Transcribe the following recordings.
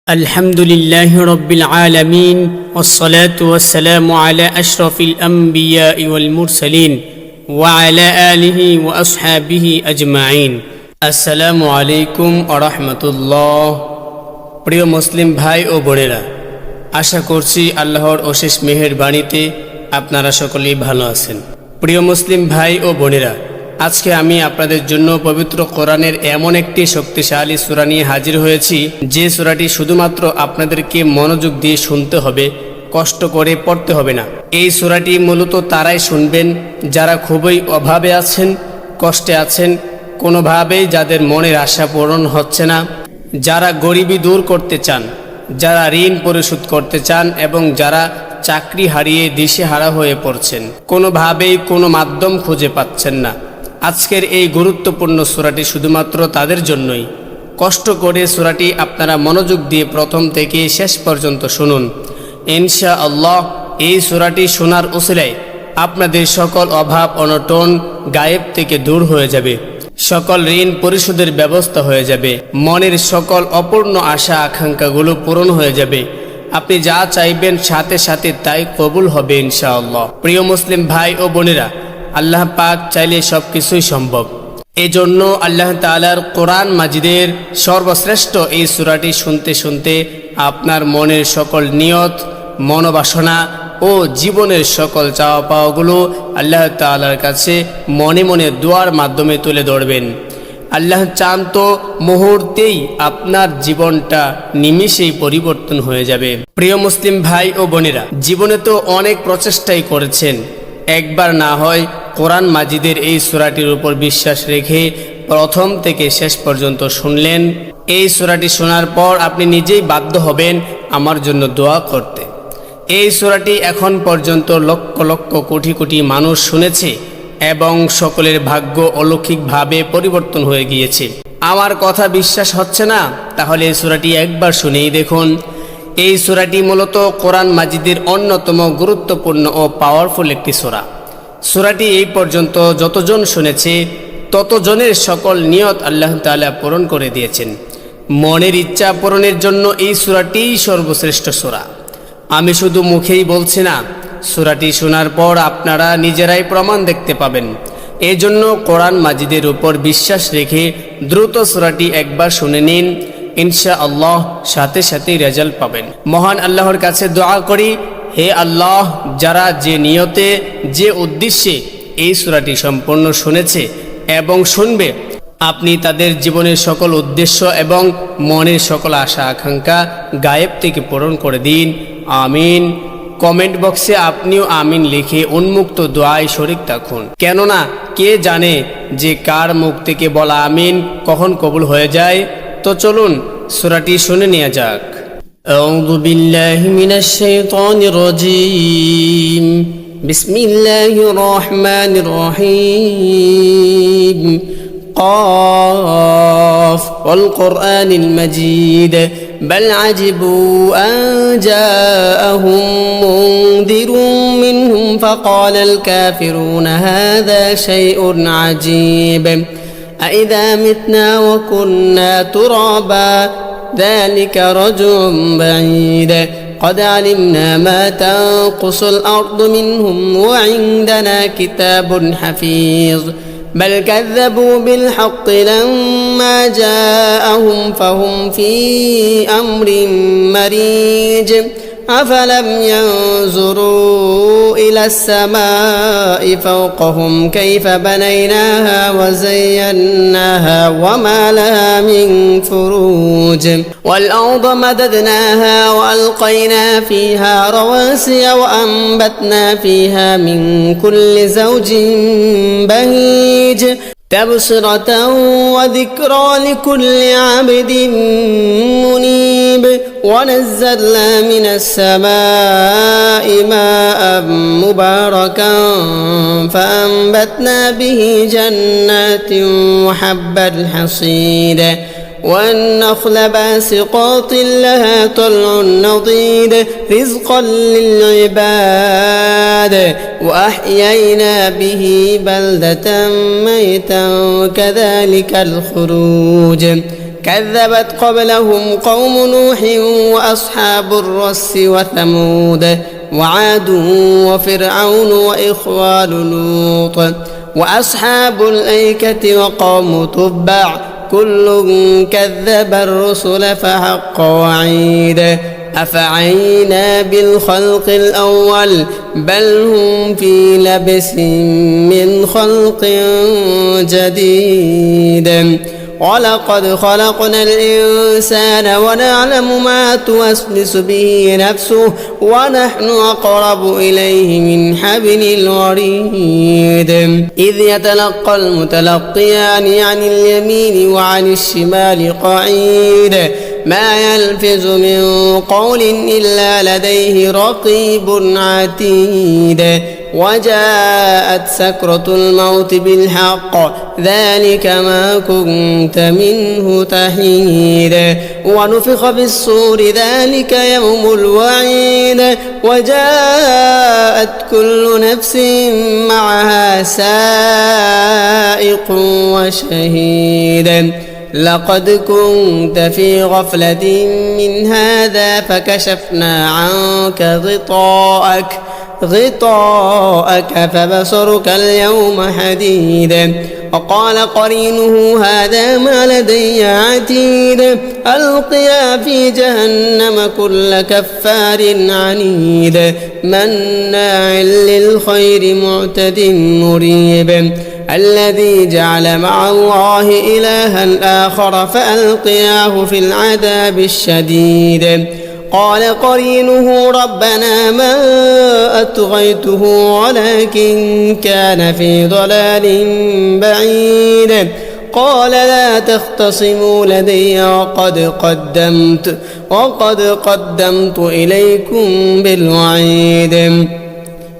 الحمد لله رب العالمين والصلاة والسلام على أشرف الأنبياء والمرسلين وعلى آله وأصحابه أجمعين السلام عليكم ورحمة الله প্রিয় মুসলিম ভাই ও বোনেরা, আশা করছি আল্লাহর অশেষ মেহেরবানিতে আপনারা সকলেই ভালো আছেন। প্রিয় মুসলিম ভাই ও বোনেরা, আজকে আমি আপনাদের জন্য পবিত্র কোরআনের এমন একটি শক্তিশালী সূরা নিয়ে হাজির হয়েছি, যে সূরাটি শুধুমাত্র আপনাদেরকে মনোযোগ দিয়ে শুনতে হবে, কষ্ট করে পড়তে হবে না। এই সূরাটি মূলত তারাই শুনবেন যারা খুবই অভাবে আছেন, কষ্টে আছেন, কোনোভাবেই যাদের মনের আশা পূরণ হচ্ছে না, যারা গরিবি দূর করতে চান, যারা ঋণ পরিশোধ করতে চান এবং যারা চাকরি হারিয়ে দিশেহারা হয়ে পড়ছেন, কোনোভাবেই কোনো মাধ্যম খুঁজে পাচ্ছেন না। আজকের এই গুরুত্বপূর্ণ সূরাটি শুধুমাত্র তাদের জন্যই। কষ্ট করে সূরাটি আপনারা মনোযোগ দিয়ে প্রথম থেকে শেষ পর্যন্ত শুনুন। ইনশাআল্লাহ এই সূরাটি শোনার উসিলায় আপনাদের সকল অভাব অনটন গায়েব থেকে দূর হয়ে যাবে, সকল ঋণ পরিশোধের ব্যবস্থা হয়ে যাবে, মনের সকল অপূর্ণ আশা আকাঙ্ক্ষাগুলো পূরণ হয়ে যাবে, আপনি যা চাইবেন সাথে সাথে তাই কবুল হবে ইনশাআল্লাহ। প্রিয় মুসলিম ভাই ও বোনেরা, আল্লাহ পাক চাইলে সব কিছুই সম্ভব। এজন্য আল্লাহ তাআলার কোরআন মাজিদের সর্বশ্রেষ্ঠ এই সূরাটি শুনতে শুনতে আপনার মনের সকল নিয়ত, মনোবাসনা ও জীবনের সকল চাওয়া পাওয়াগুলো আল্লাহ তাআলার কাছে মনে মনে দোয়ার মাধ্যমে তুলে ধরবেন। আল্লাহ চান তো মুহূর্তেই আপনার জীবনটা নিমিষেই পরিবর্তন হয়ে যাবে। প্রিয় মুসলিম ভাই ও বোনেরা, জীবনে তো অনেক প্রচেষ্টাই করেছেন, একবার না হয় কোরআন মাজিদের এই সূরাটির উপর বিশ্বাস রেখে প্রথম থেকে শেষ পর্যন্ত শুনলেন। এই সূরাটি শোনার পর আপনি নিজেই বাধ্য হবেন আমার জন্য দোয়া করতে। এই সূরাটি এখন পর্যন্ত লক্ষ লক্ষ কোটি কোটি মানুষ শুনেছে এবং সকলের ভাগ্য অলৌকিকভাবে পরিবর্তন হয়ে গিয়েছে। আমার কথা বিশ্বাস হচ্ছে না? তাহলে এই সূরাটি একবার শুনেই দেখুন। এই সূরাটি মূলত কোরআন মাজিদের অন্যতম গুরুত্বপূর্ণ ও পাওয়ারফুল একটি সূরা। সূরাটি এই পর্যন্ত যতজন শুনেছে ততজনের সকল নিয়ত আল্লাহ তাআলা পূরণ করে দিয়েছেন। মনের ইচ্ছা পূরণের জন্য এই সূরাটিই সর্বশ্রেষ্ঠ সূরা। আমি শুধু মুখেই বলছি না, সূরাটি শোনার পর আপনারা নিজেরাই প্রমাণ দেখতে পাবেন। এজন্য কোরআন মাজিদের উপর বিশ্বাস রেখে দ্রুত সূরাটি একবার শুনে নিন, ইনশাআল্লাহ সাথে সাথেই রেজাল্ট পাবেন। মহান আল্লাহর কাছে দোয়া করি, হে আল্লাহ, যারা যে নিয়তে যে উদ্দেশ্যে এই সূরাটি সম্পূর্ণ শুনেছে এবং শুনবে, আপনি তাদের জীবনের সকল উদ্দেশ্য এবং মনের সকল আশা আকাঙ্ক্ষা গায়েব থেকে পূরণ করে দিন, আমিন। কমেন্ট বক্সে আপনিও আমিন লিখে উন্মুক্ত দোয়ায় শরীক থাকুন, কেননা কে জানে যে কার মুখ থেকে বলা আমিন কখন কবুল হয়ে যায়। তো চলুন সূরাটি শুনে নেওয়া যাক। আউযু বিল্লাহি মিনাশ শাইতানির রাজীম। বিসমিল্লাহির রহমানির রহিম। قاف والقرآن المجيد بل عجبوا أن جاءهم منذر منهم فقال الكافرون هذا شيء عجيب أإذا متنا وكنا ترابا ذلك رجع بعيد قد علمنا ما تنقص الأرض منهم وعندنا كتاب حفيظ بل كذبوا بالحق لما جاءهم فهم في أمر مريج أفلم ينظروا إلى السماء فوقهم كيف بنيناها وزيناها وما لها من فروج والأرض مددناها وألقينا فيها رواسي وأنبتنا فيها من كل زوج بهيج تبصرة وذكرى لكل عبد منيب ونزلنا من السماء ماء مباركا فأنبتنا به جنات وحب الحصيد والنخل باسقات لها طلع نضيد رزقا للعباد وأحيينا به بلدة ميتا كذلك الخروج كذبت قبلهم قوم نوح وأصحاب الرس وثمود وعاد وفرعون وإخوان لوط وأصحاب الأيكة وقوم تبع كل كذب الرسل فحق وعيد أفعينا بالخلق الأول بل هم في لبس من خلق جديد ولقد خلقنا الإنسان ونعلم ما توسوس به نفسه ونحن أقرب إليه من حبل الوريد إذ يتلقى المتلقيان عن اليمين وعن الشمال قعيد ما يلفظ من قول إلا لديه رقيب عتيد وجاءت سكرة الموت بالحق ذلك ما كنت منه تحيد ونفخ في الصور ذلك يوم الوعيد وجاءت كل نفس معها سائق وشهيد لقد كنت في غفلة من هذا فكشفنا عنك غطاءك فبصرك اليوم حديد وقال قرينه هذا ما لدي عتيد ألقيا في جهنم كل كفار عنيد مناع للخير معتد مريب الذي جعل مع الله إلها آخر فألقياه في العذاب الشديد قال قرينه ربنا ما أطغيته ولكن كان في ضلال بعيد قال لا تختصموا لدي وقد قدمت إليكم بالوعيد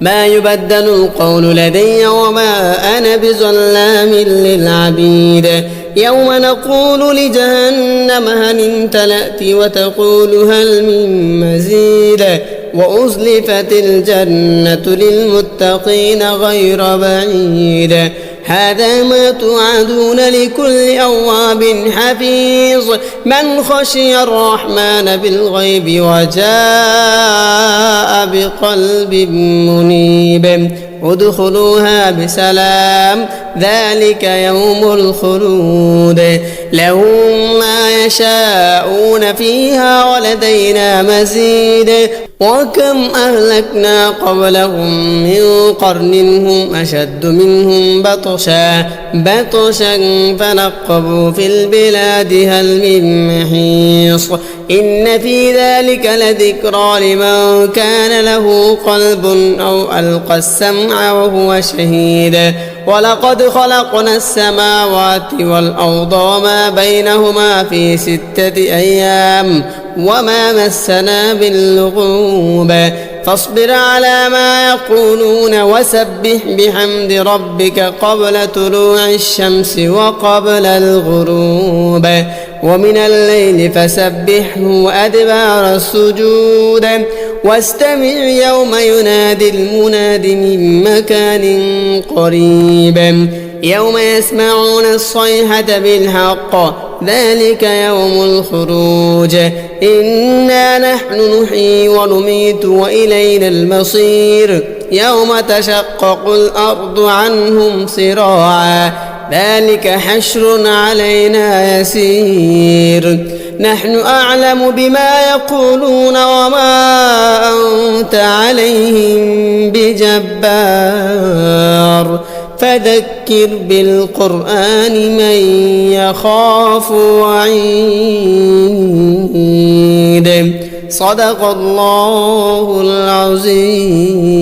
ما يبدل القول لدي وما أنا بظلام للعبيد يوم نقول لجهنم هل امتلأت وتقول هل من مزيد وأزلفت الجنة للمتقين غير بعيد هذا ما توعدون لكل أواب حفيظ من خشي الرحمن بالغيب وجاء بقلب منيب ادخلوها بسلام ذلك يوم الخلود لهم ما يشاءون فيها ولدينا مزيد وكم أهلكنا قبلهم من قرن هم أشد منهم بطشا فنقبوا في البلاد هل من محيص إن في ذلك لذكرى لمن كان له قلب أو ألقى السمع وهو شهيد ولقد خلقنا السماوات والأرض وما بينهما في 6 أيام وما مسنا باللغوب فاصبر على ما يقولون وسبح بحمد ربك قبل طلوع الشمس وقبل الغروب ومن الليل فسبحه وأدبار السجود واستمع يوم ينادي المناد من مكان قريب يوم يسمعون الصيحة بالحق ذلك يوم الخروج إنا نحن نحيي ونميت وإلينا المصير يوم تشقق الأرض عنهم صراعا ذلك حشر علينا يسير نحن أعلم بما يقولون وما أنت عليهم بجبار فذكر بالقرآن من يخاف وعيد صدق الله العظيم.